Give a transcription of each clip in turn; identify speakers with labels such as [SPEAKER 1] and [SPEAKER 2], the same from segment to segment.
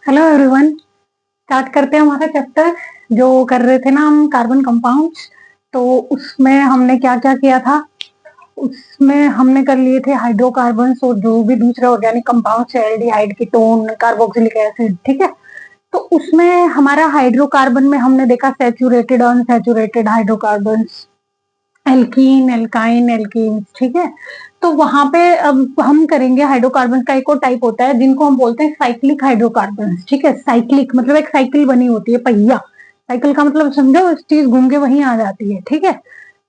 [SPEAKER 1] Hello everyone. Start करते हैं हमारा चैप्टर जो कर रहे थे ना हम कार्बन कंपाउंड्स। तो उसमें हमने क्या क्या किया था। उसमें हमने कर लिए थे हाइड्रोकार्बन्स और जो भी दूसरे ऑर्गेनिक कंपाउंड्स है, एल्डिहाइड, कीटोन, कार्बोक्सिलिक एसिड। ठीक है। तो उसमें हमारा हाइड्रोकार्बन में हमने देखा saturated, unsaturated hydrocarbons, alkene, alkyne, alkene. ठीक है। तो वहां पे अब हम करेंगे हाइड्रोकार्बन का एक और टाइप होता है जिनको हम बोलते हैं साइक्लिक हाइड्रोकार्बन। ठीक है। साइक्लिक मतलब एक साइकिल बनी होती है, पहिया। साइकिल का मतलब समझो, चीज घूम के वहीं आ जाती है। ठीक है।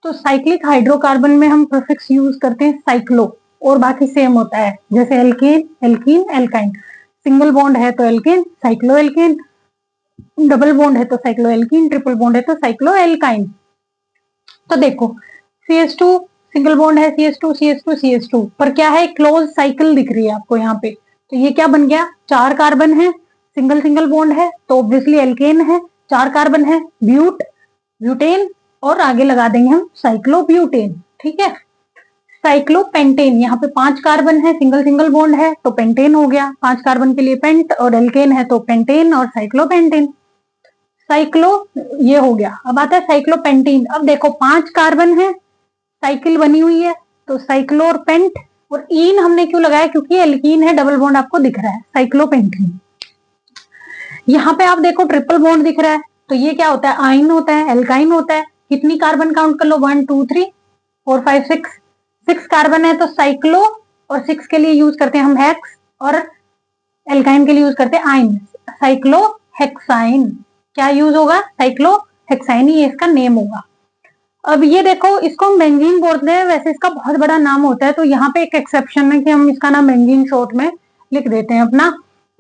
[SPEAKER 1] तो साइक्लिक हाइड्रोकार्बन में हम प्रीफिक्स यूज करते हैं साइक्लो, और बाकी सेम होता है जैसे alkane, alkene, alkyne. Single bond है तो alkane, cycloalkane. Double bond है तो साइक्लो एल्कीन, ट्रिपल बॉन्ड है तो साइक्लो एल्काइन। तो देखो, CH2 सिंगल बॉन्ड है, CH2 CH2 CH2 पर क्या है, क्लोज साइकिल दिख रही है आपको यहाँ पे। तो ये क्या बन गया, 4 कार्बन है, सिंगल सिंगल बॉन्ड है तो ऑब्वियसली एल्केन है। 4 कार्बन है, ब्यूटेन, और आगे लगा देंगे हम साइक्लोब्यूटेन। ठीक है। साइक्लोपेंटेन, यहाँ पे 5 कार्बन है, सिंगल सिंगल बॉन्ड है तो पेंटेन हो गया। 5 कार्बन के लिए पेंट और एल्केन है तो पेंटेन और साइक्लोपेंटेन। साइक्लो, ये हो गया। अब आता है साइक्लोपेंटीन। अब देखो 5 कार्बन है, साइकिल बनी हुई है तो साइक्लो और पेंट, और इन हमने क्यों लगाया, क्योंकि एल्कीन है, डबल बॉन्ड आपको दिख रहा है, साइक्लोपेंटीन। यहाँ पे आप देखो ट्रिपल बॉन्ड दिख रहा है तो ये क्या होता है, आइन होता है, एल्काइन होता है। कितनी कार्बन काउंट कर लो, 1 2 3 4 5 6। 6 कार्बन है तो साइक्लो, और 6 के लिए यूज करते हैं हम हेक्स, और एल्काइन के लिए यूज करते हैं आइन, साइक्लो हेक्साइन। क्या यूज होगा, साइक्लो हेक्साइन, ये इसका नेम होगा। अब ये देखो, इसको हम बेंजीन बोलते हैं, वैसे इसका बहुत बड़ा नाम होता है तो यहाँ पे एक एक्सेप्शन है कि हम इसका नाम बेंजीन शॉर्ट में लिख देते हैं अपना।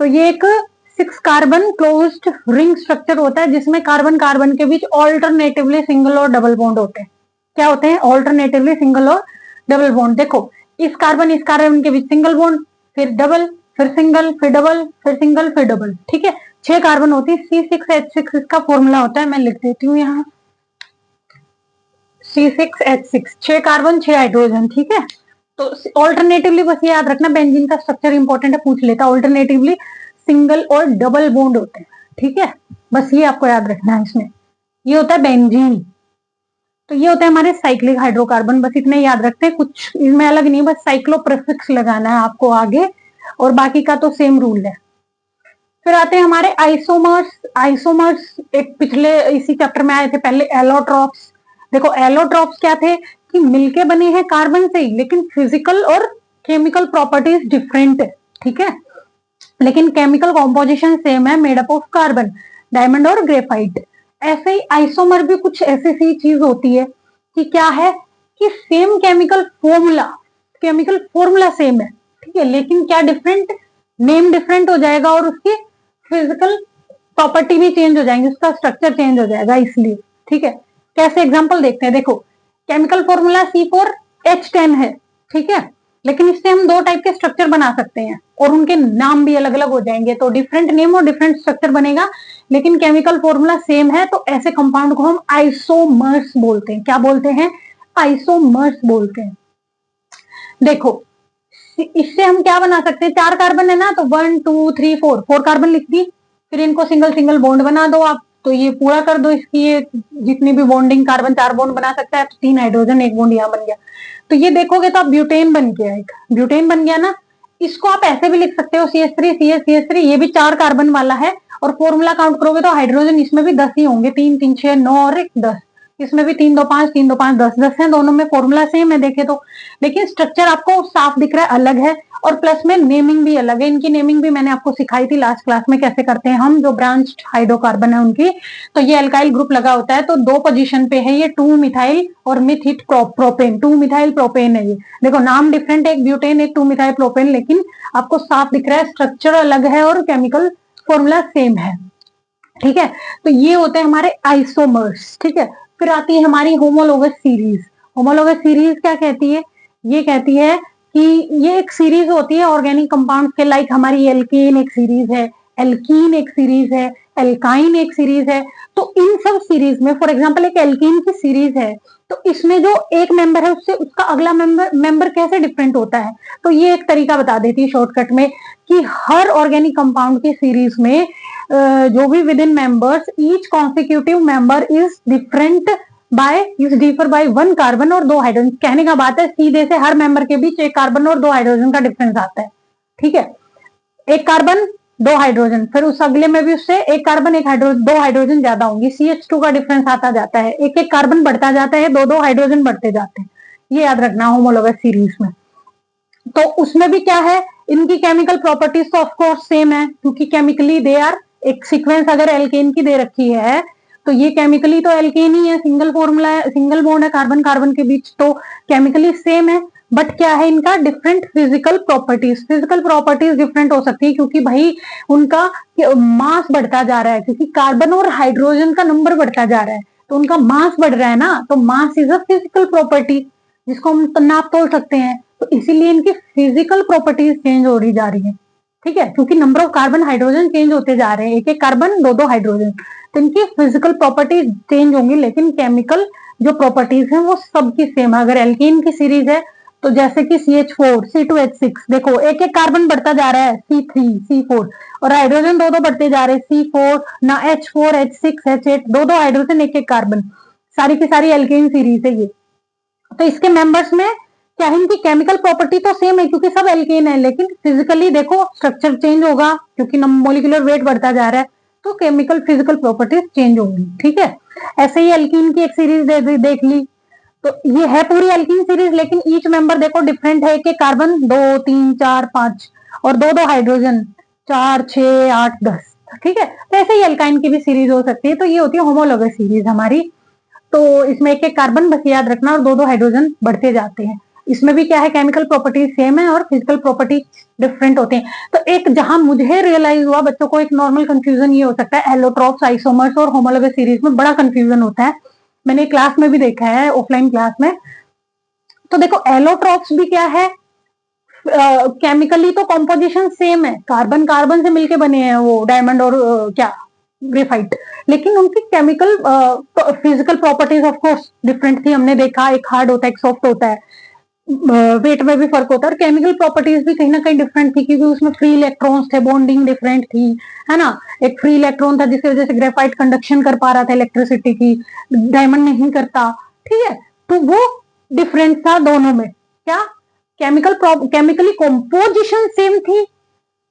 [SPEAKER 1] तो ये एक 6 कार्बन क्लोज्ड रिंग स्ट्रक्चर होता है जिसमें कार्बन कार्बन के बीच ऑल्टरनेटिवली सिंगल और डबल बॉन्ड होते हैं। क्या होते हैं, ऑल्टरनेटिवली सिंगल और डबल बॉन्ड। देखो, इस कार्बन के बीच सिंगल बॉन्ड, फिर डबल, फिर सिंगल, फिर डबल, फिर सिंगल, फिर डबल। ठीक है। 6 कार्बन होती है, C6H6 इसका फॉर्मूला होता है, मैं लिख देती हूँ यहाँ, C6H6। 6 carbon 6 hydrogen. ठीक है। तो ऑल्टरनेटिवली बस ये याद रखना, बेंजीन का स्ट्रक्चर इंपॉर्टेंट है, पूछ लेता, ऑल्टरनेटिवली सिंगल और डबल बॉन्ड होते हैं। ठीक है। बस ये आपको याद रखना है इसमें, ये होता है बेंजीन। तो ये होता है हमारे साइक्लिक हाइड्रोकार्बन, बस इतने याद रखते हैं, कुछ इनमें अलग नहीं, बस साइक्लो प्रीफिक्स लगाना है आपको आगे, और बाकी का तो सेम रूल है। फिर आते हैं हमारे आइसोमर्स। आइसोमर्स एक पिछले इसी चैप्टर में आए थे पहले, एलोट्रॉप्स। देखो एलोट्रॉप्स क्या थे, कि मिलके बने हैं कार्बन से ही, लेकिन फिजिकल और केमिकल प्रॉपर्टीज डिफरेंट है। ठीक है। लेकिन केमिकल कॉम्पोजिशन सेम है, made up of carbon, diamond और ग्रेफाइट। ऐसे ही आइसोमर भी कुछ ऐसी सी चीज होती है कि क्या है, कि सेम केमिकल फॉर्मूला सेम है। ठीक है। लेकिन क्या डिफरेंट, नेम डिफरेंट हो जाएगा और उसकी फिजिकल प्रॉपर्टी भी चेंज हो जाएंगी, उसका स्ट्रक्चर चेंज हो जाएगा इसलिए। ठीक है। कैसे एग्जांपल देखते हैं, देखो केमिकल फॉर्मूला C4H10 है। ठीक है। लेकिन इससे हम 2 टाइप के स्ट्रक्चर बना सकते हैं और उनके नाम भी अलग अलग हो जाएंगे, तो डिफरेंट नेम और डिफरेंट स्ट्रक्चर बनेगा, लेकिन केमिकल फॉर्मूला सेम है। तो ऐसे कंपाउंड को हम आइसोमर्स बोलते हैं। क्या बोलते हैं, आइसोमर्स बोलते हैं। देखो, इससे हम क्या बना सकते हैं, 4 कार्बन है ना, तो 1 2 3 4 कार्बन लिख दी, फिर इनको सिंगल सिंगल बॉन्ड बना दो आप, तो ये पूरा कर दो इसकी, ये जितनी भी बॉन्डिंग, कार्बन 4 बॉन्ड बना सकता है, तो 3 हाइड्रोजन 1 बॉन्ड यहाँ बन गया। तो ये देखोगे तो आप ब्यूटेन बन गया, एक ब्यूटेन बन गया ना। इसको आप ऐसे भी लिख सकते हो, CH3 CH3, ये भी 4 कार्बन वाला है, और फॉर्मूला काउंट करोगे तो हाइड्रोजन इसमें भी 10 ही होंगे, 3 3 6 9 और 1 10। इसमें भी 3 2 5 3 2 5 10 10 है, दोनों में फॉर्मूला सेम है देखे तो, लेकिन स्ट्रक्चर आपको साफ दिख रहा है, अलग है। और प्लस में नेमिंग भी अलग है, इनकी नेमिंग भी मैंने आपको सिखाई थी लास्ट क्लास में, कैसे करते हैं हम, जो ब्रांच्ड हाइड्रोकार्बन है उनकी। तो ये अल्काइल ग्रुप लगा होता है तो 2 पोजीशन पे है ये, 2 मिथाइल और मिथिट प्रोपेन, 2 मिथाइल प्रोपेन है ये। देखो नाम डिफरेंट है, एक ब्यूटेन एक 2 मिथाइल प्रोपेन, लेकिन आपको साफ दिख रहा है स्ट्रक्चर अलग है और केमिकल फॉर्मूला सेम है। ठीक है। तो ये होते हैं हमारे आइसोमर्स। ठीक है। फिर आती है हमारी होमोलोगस सीरीज। होमोलोगस सीरीज क्या कहती है, ये कहती है कि ये एक सीरीज होती है ऑर्गेनिक कंपाउंड के, लाइक हमारी एल्केन एक सीरीज है, एल्कीन एक सीरीज है, एल्काइन एक सीरीज है। तो इन सब सीरीज में, फॉर एग्जांपल एक एल्कीन की सीरीज है, तो इसमें जो एक मेंबर है उससे उसका अगला मेंबर कैसे डिफरेंट होता है, तो ये एक तरीका बता देती है शॉर्टकट में कि हर ऑर्गेनिक कंपाउंड की सीरीज में जो भी with in members each consecutive member is different is differ by 1 carbon और 2 हाइड्रोजन। कहने का बात है सीधे से हर मेंबर के बीच 1 कार्बन और 2 हाइड्रोजन का डिफरेंस आता है, ठीक है। 1 कार्बन 2 हाइड्रोजन, फिर उस अगले में भी उससे 1 कार्बन 1 हाइड्रोजन 2 हाइड्रोजन ज्यादा होंगी, CH2 का डिफरेंस आता जाता है, एक एक कार्बन बढ़ता जाता है, 2 2 हाइड्रोजन बढ़ते जाते हैं, ये याद रखना होमोलोगस सीरीज में। तो उसमें भी क्या है, इनकी केमिकल प्रॉपर्टीज तो ऑफकोर्स सेम है, क्योंकि केमिकली दे आर, एक सीक्वेंस अगर एल्केन की दे रखी है तो ये केमिकली तो एल्केन ही है, सिंगल फॉर्मूला है, सिंगल बॉन्ड है कार्बन कार्बन के बीच, तो केमिकली सेम है। बट क्या है इनका डिफरेंट फिजिकल प्रॉपर्टीज डिफरेंट हो सकती है, क्योंकि भाई उनका मास बढ़ता जा रहा है, क्योंकि कार्बन और हाइड्रोजन का नंबर बढ़ता जा रहा है, तो उनका मास बढ़ रहा है ना, तो mass is a physical property जिसको हम नाप तोल सकते हैं, तो इसीलिए इनकी फिजिकल प्रॉपर्टीज चेंज हो रही जा रही है, ठीक है, क्योंकि number of carbon hydrogen change होते जा रहे हैं, एक एक कार्बन 2 2 हाइड्रोजन, तो इनकी फिजिकल प्रॉपर्टीज चेंज होंगी, लेकिन केमिकल जो प्रॉपर्टीज है वो सबकी सेम है। अगर एल्कीन की सीरीज है तो जैसे कि CH4 C2H6, देखो एक एक कार्बन बढ़ता जा रहा है, C3 C4, और हाइड्रोजन 2 2 बढ़ते जा रहे हैं, C4 ना H4 H6 H8, 2 2 हाइड्रोजन एक एक कार्बन, सारी की सारी एल्कीन सीरीज है ये। तो इसके मेंबर्स में क्या है, इनकी केमिकल प्रॉपर्टी तो सेम है क्योंकि सब एल्केन है, लेकिन फिजिकली देखो स्ट्रक्चर चेंज होगा क्योंकि मोलिकुलर वेट बढ़ता जा रहा है, तो केमिकल फिजिकल प्रॉपर्टीज चेंज होंगी, ठीक है। ऐसे ही एल्कीन की एक सीरीज देख ली, तो ये है पूरी एल्कीन सीरीज, लेकिन ईच मेंबर देखो डिफरेंट है, कि कार्बन 2 3 4 5 और 2 2 हाइड्रोजन 4 6 8 10, ठीक है। तो ऐसे ही एल्काइन की भी सीरीज हो सकती है, तो ये होती है होमोलोगस सीरीज हमारी। तो इसमें एक एक कार्बन बस याद रखना और 2 2 हाइड्रोजन बढ़ते जाते हैं। इसमें भी क्या है, केमिकल प्रॉपर्टीज सेम है और फिजिकल प्रॉपर्टीज डिफरेंट होते हैं। तो एक जहां मुझे रियलाइज हुआ, बच्चों को एक नॉर्मल कंफ्यूजन ये हो सकता है, एलोट्रॉप्स आइसोमर्स और होमोलोगस सीरीज में बड़ा कंफ्यूजन होता है, मैंने क्लास में भी देखा है, ऑफलाइन क्लास में। तो देखो एलोट्रॉप्स भी क्या है, केमिकली तो कॉम्पोजिशन सेम है, कार्बन कार्बन से मिलके बने हैं वो डायमंड और क्या ग्रेफाइट, लेकिन उनकी chemical physical properties of course different थी, हमने देखा एक हार्ड होता है एक सॉफ्ट होता है, वेट में भी फर्क होता है, और केमिकल प्रॉपर्टीज भी कहीं ना कहीं डिफरेंट थी, क्योंकि उसमें फ्री इलेक्ट्रॉन्स थे, बॉन्डिंग डिफरेंट थी, है ना। एक फ्री इलेक्ट्रॉन था जिसकी वजह से ग्रेफाइट कंडक्शन कर पा रहा था इलेक्ट्रिसिटी की, डायमंड नहीं करता, ठीक है। तो वो डिफरेंस था दोनों में, क्या केमिकली कॉम्पोजिशन सेम थी।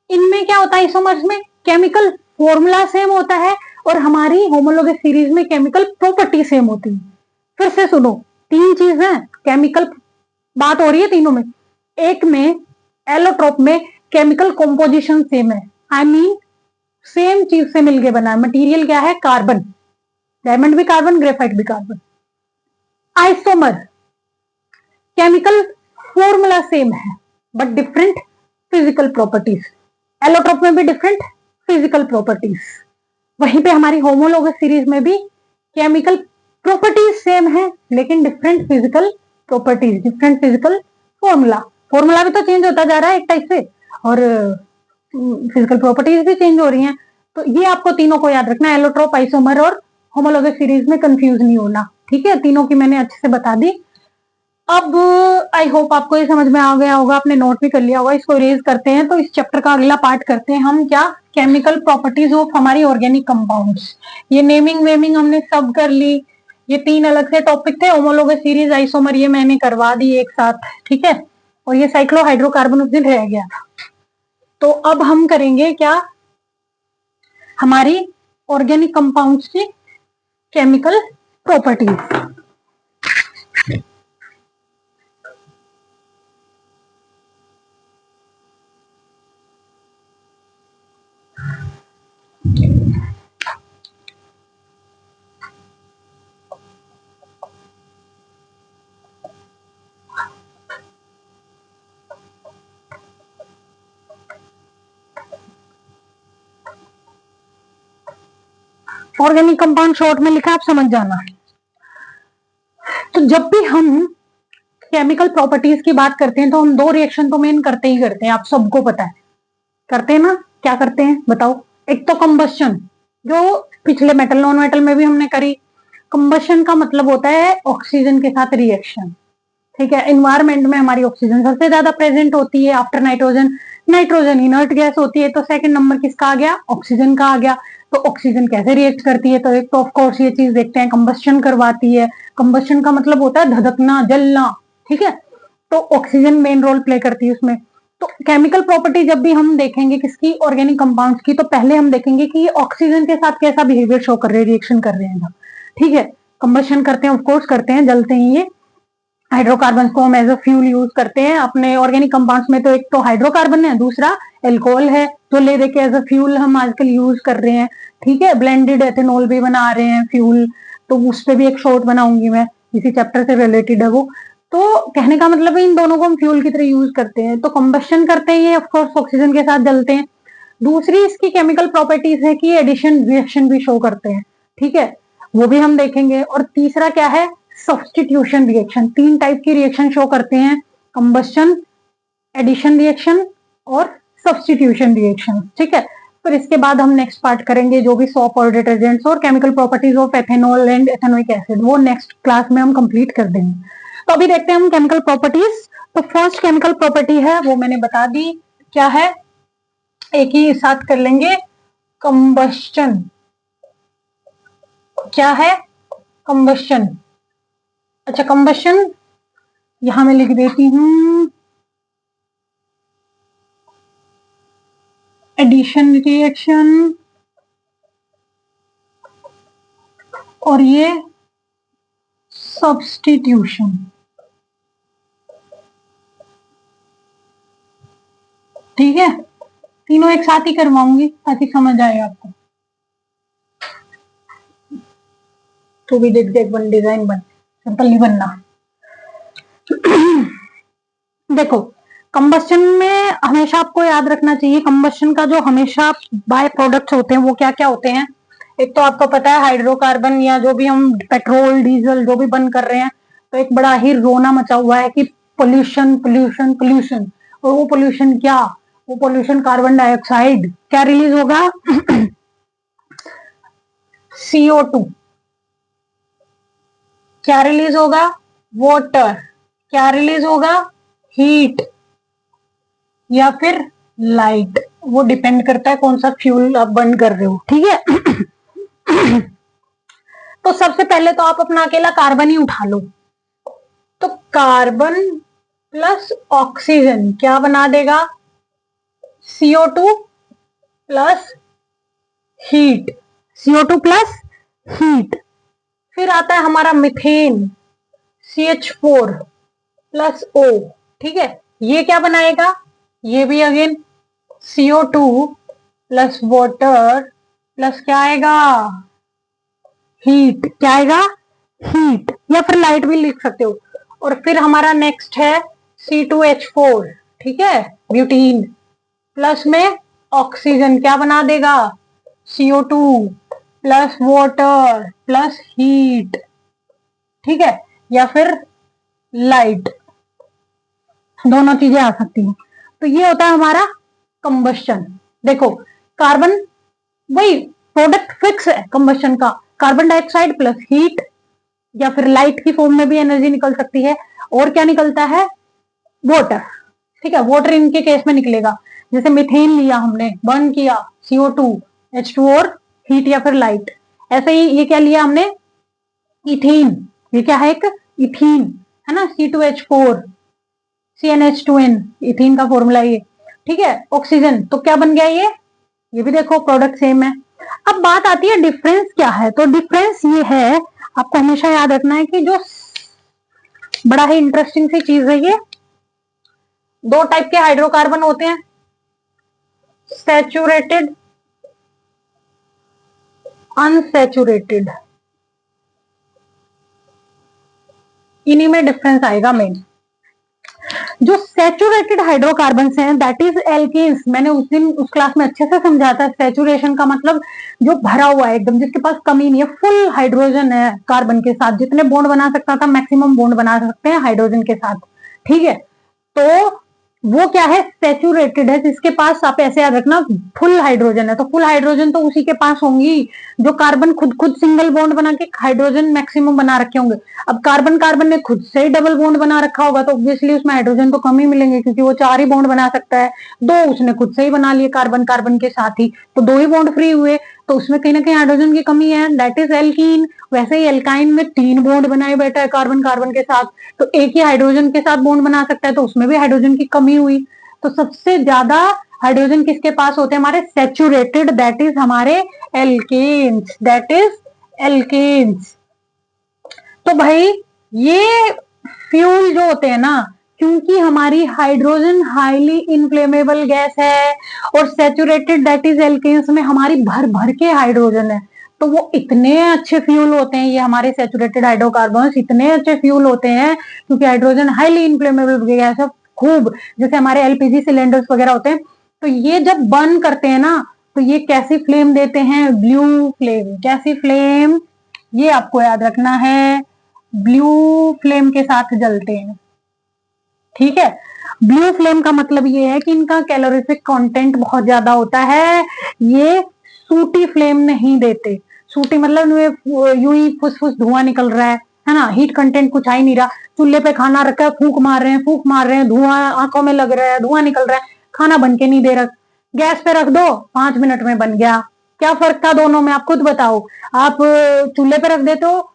[SPEAKER 1] इनमें क्या होता है, आइसोमर्स में केमिकल फॉर्मूला सेम होता है, और हमारी होमोलोगस सीरीज में केमिकल प्रॉपर्टी सेम होती है। फिर से सुनो, 3 चीज है, केमिकल बात हो रही है तीनों में, एक में एलोट्रोप में केमिकल कॉम्पोजिशन सेम है, आई मीन सेम चीज से मिलके बना है, मटेरियल क्या है, कार्बन, डायमंड भी कार्बन ग्रेफाइट भी carbon. Isomer chemical formula same है but different physical properties, allotrope में भी डिफरेंट फिजिकल प्रॉपर्टीज, वहीं पे हमारी होमोलोगस सीरीज में भी केमिकल प्रॉपर्टीज सेम है लेकिन different physical properties, different physical formula भी तो चेंज होता जा रहा है एक टाइप से, और फिजिकल प्रॉपर्टीज भी चेंज हो रही हैं। तो ये आपको तीनों को याद रखना, एलोट्रोप आइसोमर और होमोलोगस सीरीज में कंफ्यूज नहीं होना, ठीक है। तीनों की मैंने अच्छे से बता दी। अब आई होप आपको ये समझ में आ गया होगा, आपने नोट भी कर लिया होगा, इसको इरेज करते हैं। तो इस चैप्टर का अगला पार्ट करते हैं हम, क्या, केमिकल प्रॉपर्टीज ऑफ हमारी ऑर्गेनिक कंपाउंड्स। ये नेमिंग वेमिंग हमने सब कर ली, ये 3 अलग से टॉपिक थे, होमोलोगस सीरीज आइसोमर ये मैंने करवा दी एक साथ, ठीक है, और ये साइक्लोहाइड्रोकार्बोनिल रह गया था। तो अब हम करेंगे क्या, हमारी ऑर्गेनिक कंपाउंड्स की chemical properties. Organic compound short में लिखा, आप समझ जाना। तो जब भी हम केमिकल प्रॉपर्टीज की बात करते हैं तो हम 2 रिएक्शन तो मेन करते ही करते हैं, आप सबको पता है, करते हैं ना, क्या करते हैं बताओ। एक तो कंबस्शन, जो पिछले मेटल नॉन मेटल में भी हमने करी, कंबशन का मतलब होता है ऑक्सीजन के साथ रिएक्शन, ठीक है। इन्वायरमेंट में हमारी ऑक्सीजन सबसे ज्यादा प्रेजेंट होती है after nitrogen. Nitrogen inert gas होती है, तो सेकंड नंबर किसका आ गया, ऑक्सीजन का आ गया। तो ऑक्सीजन कैसे रिएक्ट करती है, तो एक तो ऑफ कोर्स ये चीज देखते हैं, कंबस्शन करवाती है। कंबस्शन का मतलब होता है धधकना, जलना, ठीक है। तो ऑक्सीजन मेन रोल प्ले करती है उसमें। तो केमिकल प्रॉपर्टी जब भी हम देखेंगे किसकी, ऑर्गेनिक कंपाउंड्स की, तो पहले हम देखेंगे कि ये ऑक्सीजन के साथ कैसा बिहेवियर शो कर रहे हैं, रिएक्शन कर रहे हैं जब, ठीक है। कंबस्शन करते हैं, ऑफकोर्स करते हैं, जलते हैं ये। हाइड्रोकार्बन को हम एज अ फ्यूल यूज करते हैं अपने ऑर्गेनिक कंपाउंड्स में। तो एक तो हाइड्रोकार्बन है, दूसरा एल्कोहल है, तो ले देके एज अ फ्यूल हम आजकल यूज कर रहे हैं, ठीक है। ब्लेंडेड एथेनॉल भी बना रहे हैं फ्यूल, तो उस पर भी एक शॉर्ट बनाऊंगी मैं, इसी चैप्टर से रिलेटेड है वो। तो कहने का मतलब है इन दोनों को हम फ्यूल की तरह यूज करते हैं। तो कंबस्शन करते हैं ये, ऑफकोर्स ऑक्सीजन के साथ जलते हैं। दूसरी इसकी केमिकल प्रॉपर्टीज है कि एडिशन रिएक्शन भी शो करते हैं, ठीक है, वो भी हम देखेंगे। और तीसरा क्या है, सब्सटीट्यूशन रिएक्शन। तीन टाइप की रिएक्शन शो करते हैं, कंबस्शन, एडिशन रिएक्शन और सब्सटीट्यूशन रिएक्शन, ठीक है। फिर इसके बाद हम नेक्स्ट पार्ट करेंगे जो भी सोप और डिटर्जेंट्स और chemical properties of ethanol and ethanoic acid, वो नेक्स्ट क्लास में हम कंप्लीट कर देंगे। तो अभी देखते हैं हम केमिकल प्रॉपर्टीज। तो फर्स्ट केमिकल प्रॉपर्टी है वो मैंने बता दी, क्या है, एक ही साथ कर लेंगे, कंबस्शन। क्या है, कंबस्शन। अच्छा, कंबस्शन यहां मैं लिख देती हूं, एडिशन रिएक्शन, और ये सब्स्टिट्यूशन, ठीक है। तीनों एक साथ ही करवाऊंगी ताकि समझ आए आपको। तो भी देख देख बन, डिजाइन बन, सिंपल नहीं बनना। देखो, कंबस्शन में हमेशा आपको याद रखना चाहिए, कंबस्शन का जो हमेशा बाय प्रोडक्ट्स होते हैं वो क्या क्या होते हैं। एक तो आपको पता है हाइड्रोकार्बन, या जो भी हम पेट्रोल डीजल जो भी बर्न कर रहे हैं, तो एक बड़ा ही रोना मचा हुआ है कि पोल्यूशन पोल्यूशन पोल्यूशन। और वो पोल्यूशन क्या, वो पोल्यूशन कार्बन डाइऑक्साइड क्या रिलीज होगा, CO2 क्या रिलीज होगा, वाटर क्या रिलीज होगा, हीट या फिर लाइट, वो डिपेंड करता है कौन सा फ्यूल आप बर्न कर रहे हो, ठीक है। तो सबसे पहले तो आप अपना अकेला कार्बन ही उठा लो, तो कार्बन प्लस ऑक्सीजन क्या बना देगा, CO2 plus heat, CO2 plus heat. फिर आता है हमारा मिथेन, CH4 प्लस O, ठीक है, ये क्या बनाएगा, ये भी again CO2 plus water plus क्या आएगा, हीट, क्या आएगा, हीट, या फिर लाइट भी लिख सकते हो। और फिर हमारा नेक्स्ट है C2H4, ठीक है, ब्यूटीन प्लस में ऑक्सीजन क्या बना देगा, CO2 plus water plus heat, ठीक है, या फिर लाइट, दोनों चीजें आ सकती हैं। तो ये होता है हमारा कंबस्शन। देखो, कार्बन वही प्रोडक्ट फिक्स है कंबस्शन का, कार्बन डाइऑक्साइड प्लस हीट, या फिर लाइट की फॉर्म में भी एनर्जी निकल सकती है। और क्या निकलता है, वाटर, ठीक है, वाटर इनके केस में निकलेगा। जैसे मिथेन लिया हमने, बर्न किया, CO2 H2 और हीट या फिर लाइट। ऐसे ही ये क्या लिया हमने, इथीन, ये क्या है, एक इथीन है ना, C2H4 CnH2n, इथीन का फॉर्मूला ये, ठीक है। ऑक्सीजन तो क्या बन गया ये भी देखो प्रोडक्ट सेम है। अब बात आती है डिफरेंस क्या है, तो डिफरेंस ये है, आपको हमेशा याद रखना है कि जो बड़ा ही इंटरेस्टिंग सी चीज है, ये दो टाइप के हाइड्रोकार्बन होते हैं, सैचुरेटेड, अनसैचुरेटेड, इन्हीं में डिफरेंस आएगा मेन। जो सैचुरेटेड हाइड्रोकार्बन हैं दैट इज एल्केन्स, मैंने उस दिन उस क्लास में अच्छे से समझा था। सैचुरेशन का मतलब जो भरा हुआ है एकदम, जिसके पास कमी नहीं है, फुल हाइड्रोजन है कार्बन के साथ, जितने बॉन्ड बना सकता था मैक्सिमम बॉन्ड बना सकते हैं हाइड्रोजन के साथ, ठीक है। तो वो क्या है, सैचुरेटेड है, जिसके पास, आप ऐसे याद रखना, फुल हाइड्रोजन है। तो फुल हाइड्रोजन तो उसी के पास होंगी जो कार्बन खुद खुद सिंगल बॉन्ड बना के हाइड्रोजन मैक्सिमम बना रखे होंगे। अब कार्बन कार्बन ने खुद से ही डबल बॉन्ड बना रखा होगा तो ऑब्वियसली उसमें हाइड्रोजन तो कम ही मिलेंगे, क्योंकि वो 4 ही बॉन्ड बना सकता है। 2 उसने खुद से ही बना लिए कार्बन कार्बन के साथ ही, तो 2 ही बॉन्ड फ्री हुए, तो उसमें कहीं ना कहीं हाइड्रोजन की कमी है, दैट इज एल्कीन। वैसे ही एल्काइन में 3 बॉन्ड बनाए बैठा है कार्बन कार्बन के साथ, तो एक ही हाइड्रोजन के साथ बॉन्ड बना सकता है, तो उसमें भी हाइड्रोजन की कमी हुई। तो सबसे ज्यादा हाइड्रोजन किसके पास होते हैं, हमारे सैचुरेटेड, दैट इज हमारे एल्केन्स, दैट इज एल्केन्स। तो भाई ये फ्यूल जो होते हैं ना, क्योंकि हमारी हाइड्रोजन हाईली इनफ्लेमेबल गैस है और सैचुरेटेड दैट इज एल्केन्स में हमारी भर भर के हाइड्रोजन है, तो वो इतने अच्छे फ्यूल होते हैं, ये हमारे सैचुरेटेड हाइड्रोकार्बन्स इतने अच्छे फ्यूल होते हैं क्योंकि हाइड्रोजन हाईली इनफ्लेमेबल गैस है खूब। जैसे हमारे एलपीजी सिलेंडर्स वगैरह होते हैं, तो ये जब बर्न करते हैं ना, तो ये कैसी फ्लेम देते हैं, ब्लू फ्लेम। कैसी फ्लेम, ये आपको याद रखना है, ब्लू फ्लेम के साथ जलते हैं, ठीक है। ब्लू फ्लेम का मतलब ये है कि इनका कैलोरीफिक कंटेंट बहुत ज्यादा होता है, ये सूटी फ्लेम नहीं देते। सूटी मतलब यूं ही फुस फुस धुआं निकल रहा है ना, हीट कंटेंट कुछ आ ही नहीं रहा। चूल्हे पे खाना रखा है, फूंक मार रहे हैं, फूंक मार रहे हैं, धुआं आंखों में लग रहा है, धुआं निकल रहा है, खाना बन के नहीं दे रहा। गैस पे रख दो, 5 मिनट में बन गया। क्या फर्क था दोनों में, आप खुद बताओ। आप चूल्हे पे रख देते हो,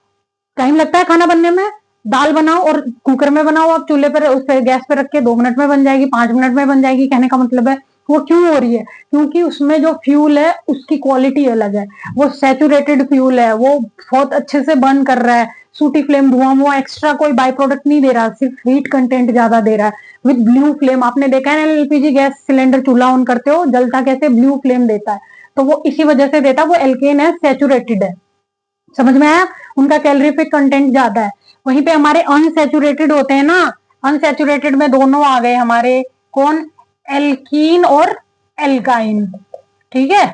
[SPEAKER 1] टाइम लगता है खाना बनने में, दाल बनाओ और कुकर में बनाओ, आप चूल्हे पर उस पे गैस पे रख के 2 मिनट में बन जाएगी, 5 मिनट में बन जाएगी। कहने का मतलब है वो क्यों हो रही है, क्योंकि उसमें जो फ्यूल है उसकी क्वालिटी अलग है, वो सैचुरेटेड फ्यूल है, वो बहुत अच्छे से बर्न कर रहा है। सूटी फ्लेम धुआं वो एक्स्ट्रा कोई बाई प्रोडक्ट नहीं दे रहा, सिर्फ हीट कंटेंट ज्यादा दे रहा है। विद ब्लू फ्लेम, आपने देखा है ना एलपीजी गैस सिलेंडर चूल्हा ऑन करते हो जलता कैसे, ब्लू फ्लेम देता है, तो वो इसी वजह से देता है, वो एल्केन है, सैचुरेटेड है। समझ में आया, उनका कैलोरीफिक कंटेंट ज्यादा है। वहीं पे हमारे अनसैचुरेटेड होते हैं ना, अनसैचुरेटेड में दोनों आ गए हमारे, कौन, एल्कीन और एल्काइन, ठीक है।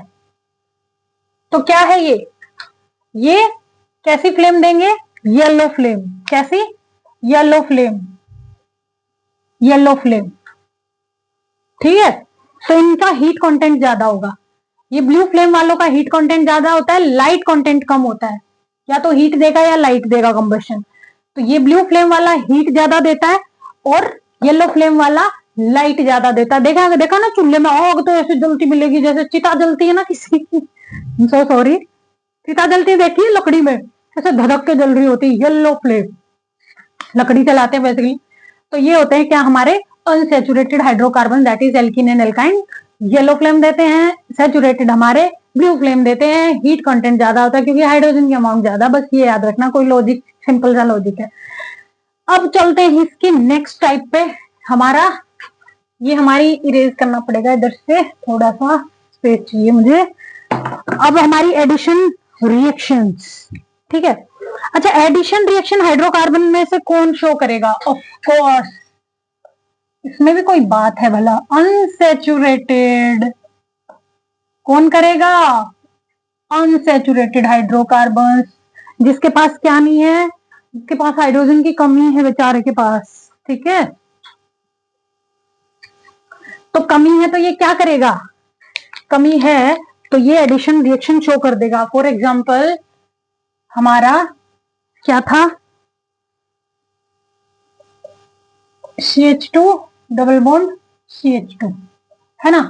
[SPEAKER 1] तो क्या है ये कैसी फ्लेम देंगे, येलो फ्लेम। कैसी, येलो फ्लेम, येलो फ्लेम, ठीक है। तो इनका हीट कंटेंट ज्यादा होगा। ये ब्लू फ्लेम वालों का हीट कंटेंट ज्यादा होता है, लाइट कंटेंट कम होता है, या तो हीट देगा या लाइट देगा कंबशन। तो ये ब्लू फ्लेम वाला हीट ज्यादा देता है और येलो फ्लेम वाला लाइट ज्यादा देता है। देखा देखा ना, चूल्हे में आग तो ऐसे जलती मिलेगी जैसे चिता जलती है ना किसी की, सो सॉरी, चिता जलती देखी है लकड़ी में, ऐसे धधक के जल रही होती है, येलो फ्लेम, लकड़ी जलाते हैं बेसिकली। तो ये होते हैं क्या, हमारे unsaturated hydrocarbon, that is alkene and alkyne. Yellow flame देते हैं, सैचुरेटेड हमारे ब्लू फ्लेम देते हैं, हीट कंटेंट ज्यादा होता है क्योंकि हाइड्रोजन की अमाउंट ज्यादा। बस ये याद रखना, कोई लॉजिक, सिंपल सा लॉजिक है। अब चलते हैं इसकी नेक्स्ट टाइप पे। हमारा ये हमारी इरेज करना पड़ेगा इधर से, थोड़ा सा स्पेस चाहिए मुझे। अब हमारी एडिशन रिएक्शंस, ठीक है। अच्छा, एडिशन रिएक्शन हाइड्रोकार्बन में से कौन शो करेगा, ऑफ कोर्स इसमें भी कोई बात है भला, अनसैचुरेटेड। कौन करेगा, अनसैचुरेटेड हाइड्रोकार्बन, जिसके पास क्या नहीं है, जिसके पास हाइड्रोजन की कमी है बेचारे के पास, ठीक है। तो कमी है तो ये क्या करेगा, कमी है तो ये एडिशन रिएक्शन शो कर देगा। फॉर एग्जाम्पल हमारा क्या था, CH2 डबल बॉन्ड CH2, है ना।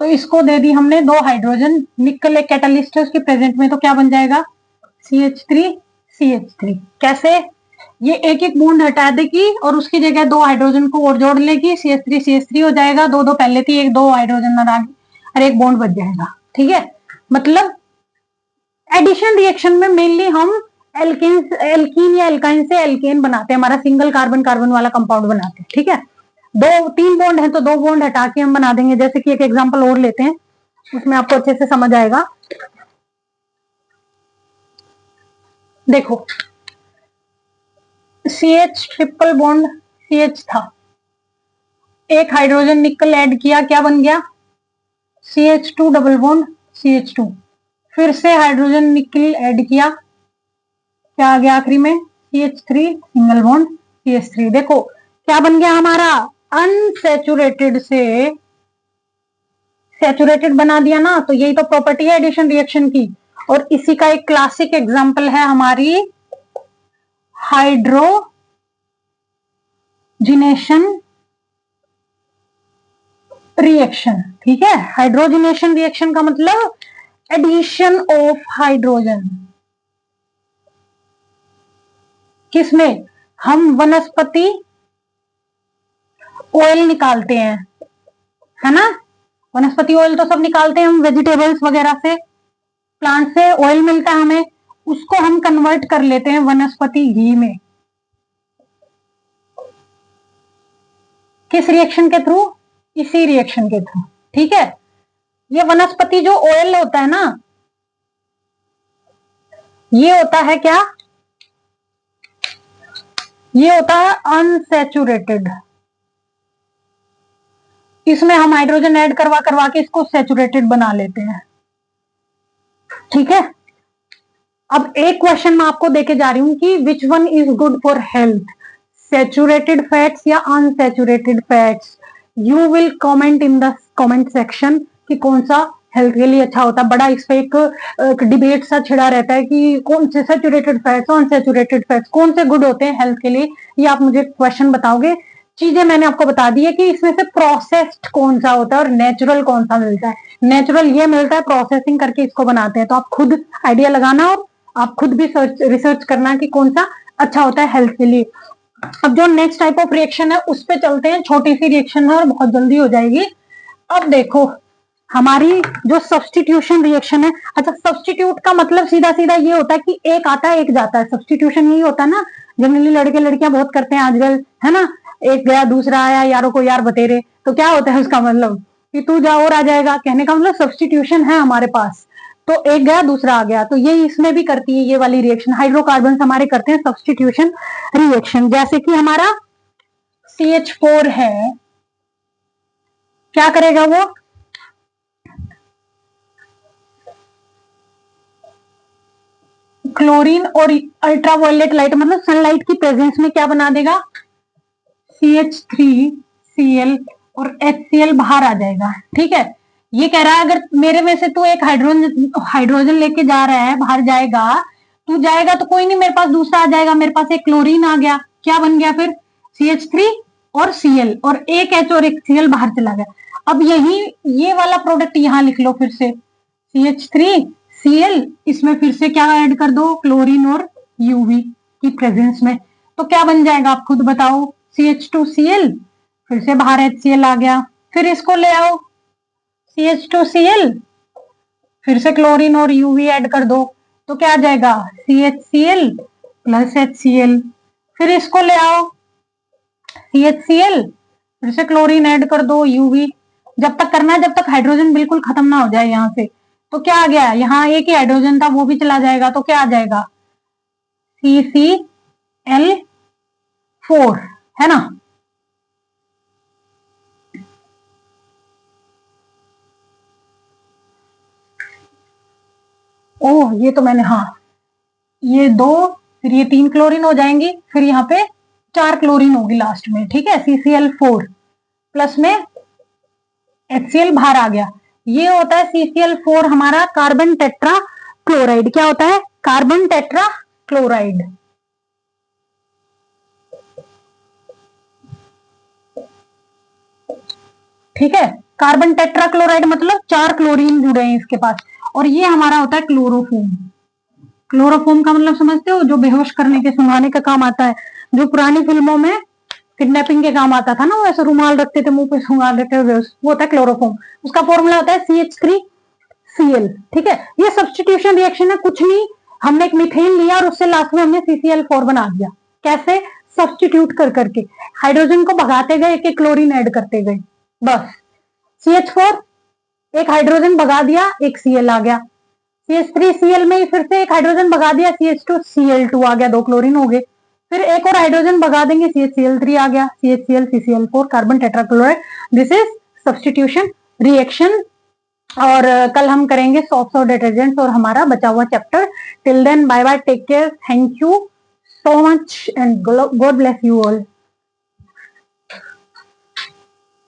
[SPEAKER 1] तो इसको दे दी हमने 2 हाइड्रोजन, निकल एक कैटलिस्ट है उसके प्रेजेंट में, तो क्या बन जाएगा, CH3 CH3। कैसे, ये एक एक बूंद हटा देगी और उसकी जगह 2 हाइड्रोजन को और जोड़ लेगी, CH3 CH3 हो जाएगा, 2 2 पहले थी, एक 2 हाइड्रोजन और एक बॉन्ड बच जाएगा, ठीक है। मतलब एडिशन रिएक्शन में मेनली हम एल्कीन या एल्काइन से एल्केन बनाते हैं, हमारा सिंगल कार्बन कार्बन वाला कंपाउंड बनाते हैं, ठीक है। 2 3 बॉन्ड है तो 2 बॉन्ड हटा के हम बना देंगे। जैसे कि एक एग्जांपल और लेते हैं, उसमें आपको अच्छे से समझ आएगा। देखो, CH ट्रिपल बॉन्ड CH था, एक हाइड्रोजन निकल ऐड किया, क्या बन गया, CH2 डबल बॉन्ड CH2। फिर से हाइड्रोजन निकल ऐड किया, क्या आ गया आखिरी में, CH3 सिंगल बॉन्ड CH3। देखो क्या बन गया हमारा, अनसैचुरेटेड से सैचुरेटेड बना दिया ना, तो यही तो प्रॉपर्टी है एडिशन रिएक्शन की। और इसी का एक क्लासिक एग्जांपल है हमारी हाइड्रोजिनेशन रिएक्शन। ठीक है, हाइड्रोजिनेशन रिएक्शन का मतलब एडिशन ऑफ हाइड्रोजन। किसमें? हम वनस्पति ऑयल निकालते हैं, है ना। वनस्पति ऑयल तो सब निकालते हैं हम, वेजिटेबल्स वगैरह से, प्लांट से ऑयल मिलता है हमें, उसको हम कन्वर्ट कर लेते हैं वनस्पति घी में। किस रिएक्शन के थ्रू? इसी रिएक्शन के थ्रू। ठीक है, ये वनस्पति जो ऑयल होता है ना, ये होता है क्या? ये होता है अनसैचुरेटेड। इसमें हम हाइड्रोजन ऐड करवा करवा के इसको सैचुरेटेड बना लेते हैं। ठीक है, अब एक क्वेश्चन मैं आपको देके जा रही हूं कि which one is good for health, saturated fats या unsaturated fats. You will comment in the comment section कि कौन सा हेल्थ के लिए अच्छा होता है। बड़ा इस पे एक डिबेट सा छिड़ा रहता है कि कौन से सैचुरेटेड फैट्स, अनसैचुरेटेड फैट्स कौन से गुड होते हैं हेल्थ के लिए। ये आप मुझे क्वेश्चन बताओगे। चीजें मैंने आपको बता दी है कि इसमें से प्रोसेस्ड कौन सा होता है और नेचुरल कौन सा मिलता है। नेचुरल ये मिलता है, प्रोसेसिंग करके इसको बनाते हैं। तो आप खुद आइडिया लगाना और आप खुद भी रिसर्च करना कि कौन सा अच्छा होता है हेल्थ के लिए। अब जो नेक्स्ट टाइप ऑफ रिएक्शन है उस पे चलते हैं। छोटी सी रिएक्शन है और बहुत जल्दी हो जाएगी। अब देखो हमारी जो सब्स्टिट्यूशन रिएक्शन है। अच्छा, सब्स्टिट्यूट का मतलब सीधा सीधा ये होता है कि एक आता है एक जाता है। सब्स्टिट्यूशन यही होता है ना, जनरली लड़के लड़कियां बहुत करते हैं आजकल, है ना। एक गया दूसरा आया, यारों को यार बतेरे, तो क्या होता है उसका मतलब कि तू जा और आ जाएगा। कहने का मतलब सब्स्टिट्यूशन है हमारे पास, तो एक गया दूसरा आ गया। तो ये इसमें भी करती है ये वाली रिएक्शन। हाइड्रोकार्बन हमारे करते हैं सब्स्टिट्यूशन रिएक्शन। जैसे कि हमारा CH4 है, क्या करेगा वो? क्लोरीन और अल्ट्रावायलेट लाइट मतलब सनलाइट की प्रेजेंस में क्या बना देगा? CH3Cl और HCl बाहर आ जाएगा। ठीक है, ये कह रहा है अगर मेरे में से तू एक हाइड्रोजन लेके जा रहा है, बाहर जाएगा, तू जाएगा तो कोई नहीं, मेरे पास दूसरा आ जाएगा। मेरे पास एक क्लोरीन आ गया, क्या बन गया फिर? CH3 और Cl, और एक H और एक Cl बाहर चला गया। अब यही ये वाला प्रोडक्ट यहां लिख लो फिर से, CH3Cl, इसमें फिर से क्या ऐड कर दो? क्लोरीन और UV की प्रेजेंस में। तो क्या बन जाएगा आप खुद बताओ? CH2Cl, फिर से बाहर HCl आ गया। फिर इसको ले आओ, CH2Cl, फिर से क्लोरीन और UV ऐड कर दो, तो क्या आ जाएगा? CHCl plus HCl। फिर इसको ले आओ, CHCl, फिर से क्लोरीन ऐड कर दो, UV। जब तक करना है, जब तक हाइड्रोजन बिल्कुल खत्म ना हो जाए यहां से। तो क्या आ गया? यहाँ एक ही हाइड्रोजन था, वो भी चला जाएगा, तो क्या आ जाएगा? CCl4, है ना। ओह, ये तो मैंने, हाँ, ये दो, फिर ये 3 क्लोरीन हो जाएंगी, फिर यहाँ पे 4 क्लोरीन होगी लास्ट में। ठीक है, CCl4 प्लस में HCl बाहर आ गया। ये होता है CCl4 हमारा कार्बन टेट्रा क्लोराइड। क्या होता है? Carbon tetra chloride. ठीक है, कार्बन टेट्रा क्लोराइड मतलब 4 क्लोरीन जुड़े हैं इसके पास। और ये हमारा होता है क्लोरोफॉर्म। क्लोरोफॉर्म का मतलब समझते हो? जो बेहोश करने के, सुंघाने का काम आता है। जो पुरानी फिल्मों में किडनैपिंग के काम आता था ना, वो ऐसा रुमाल रखते थे, मुंह पे सुंघा देते हुए, वो होता है क्लोरोफॉर्म। उसका फॉर्मूला होता है CH3Cl। ठीक है, ये सब्स्टिट्यूशन रिएक्शन है, कुछ नहीं। हमने एक मीथेन लिया और उससे लास्ट में हमने CCl4 बना दिया। कैसे? सब्स्टिट्यूट कर करके हाइड्रोजन को भगाते गए, एक एक क्लोरीन ऐड करते गए, बस। CH4, एक हाइड्रोजन भगा दिया, एक Cl आ गया। CH3Cl में फिर से एक हाइड्रोजन भगा दिया, CH2Cl2 आ गया, 2 क्लोरीन हो गए। फिर एक और हाइड्रोजन भगा देंगे, CHCl3 आ गया, CHCl CCl4 carbon tetrachloride. This is substitution reaction. और कल हम करेंगे सोप्स और डिटर्जेंट्स और हमारा बचा हुआ chapter. Till then bye bye, take care, thank you so much and God bless you all.